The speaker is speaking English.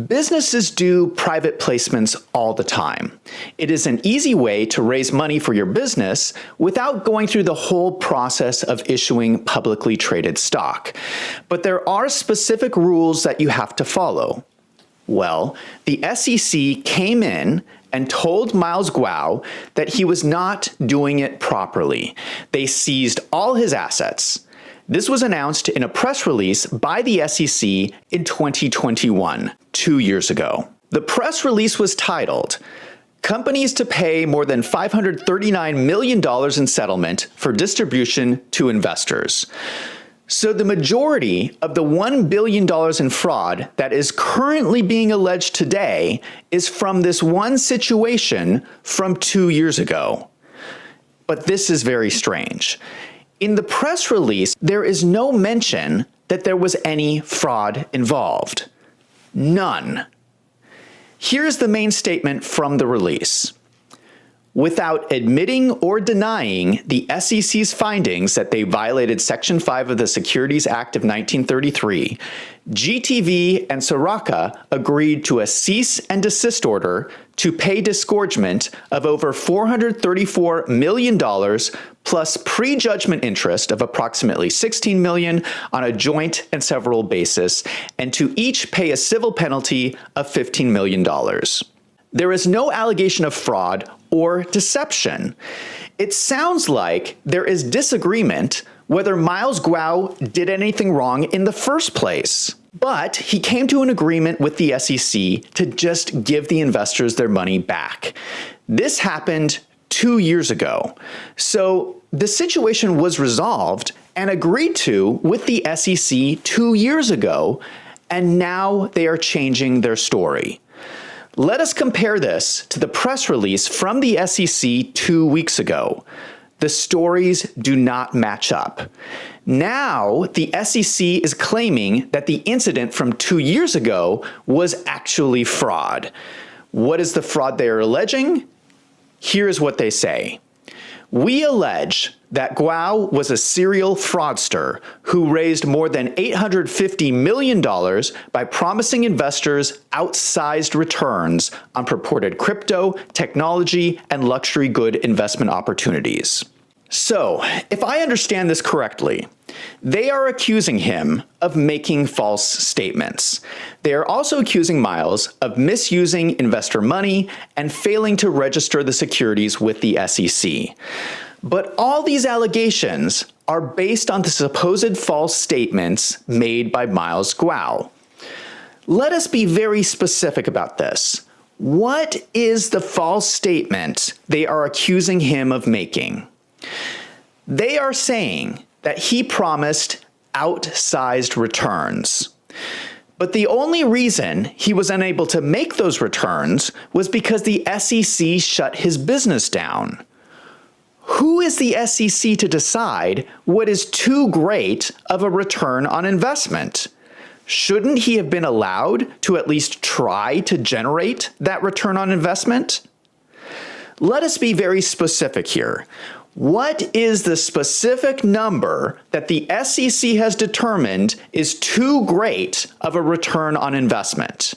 Businesses do private placements all the time. It is an easy way to raise money for your business without going through the whole process of issuing publicly traded stock. But there are specific rules that you have to follow. Well, the SEC came in and told Miles Guo that he was not doing it properly. They seized all his assets. This was announced in a press release by the SEC in 2021, 2 years ago. The press release was titled, "Companies to pay more than $539 million in settlement for distribution to investors." So the majority of the $1 billion in fraud that is currently being alleged today is from this one situation from 2 years ago. But this is very strange. In the press release, there is no mention that there was any fraud involved. None. Here's the main statement from the release. Without admitting or denying the SEC's findings that they violated Section 5 of the Securities Act of 1933, GTV and Soraka agreed to a cease and desist order to pay disgorgement of over $434 million plus prejudgment interest of approximately $16 million on a joint and several basis, and to each pay a civil penalty of $15 million. There is no allegation of fraud or deception. It sounds like there is disagreement whether Miles Guo did anything wrong in the first place. But he came to an agreement with the SEC to just give the investors their money back. This happened 2 years ago. So the situation was resolved and agreed to with the SEC 2 years ago, and now they are changing their story. Let us compare this to the press release from the SEC 2 weeks ago. The stories do not match up. Now, the SEC is claiming that the incident from 2 years ago was actually fraud. What is the fraud they are alleging? Here's what they say. We allege that Guo was a serial fraudster who raised more than $850 million by promising investors outsized returns on purported crypto, technology, and luxury good investment opportunities. So, if I understand this correctly, they are accusing him of making false statements. They are also accusing Miles of misusing investor money and failing to register the securities with the SEC. But all these allegations are based on the supposed false statements made by Miles Guo. Let us be very specific about this. What is the false statement they are accusing him of making? They are saying that he promised outsized returns. But the only reason he was unable to make those returns was because the SEC shut his business down. Who is the SEC to decide what is too great of a return on investment? Shouldn't he have been allowed to at least try to generate that return on investment? Let us be very specific here. What is the specific number that the SEC has determined is too great of a return on investment?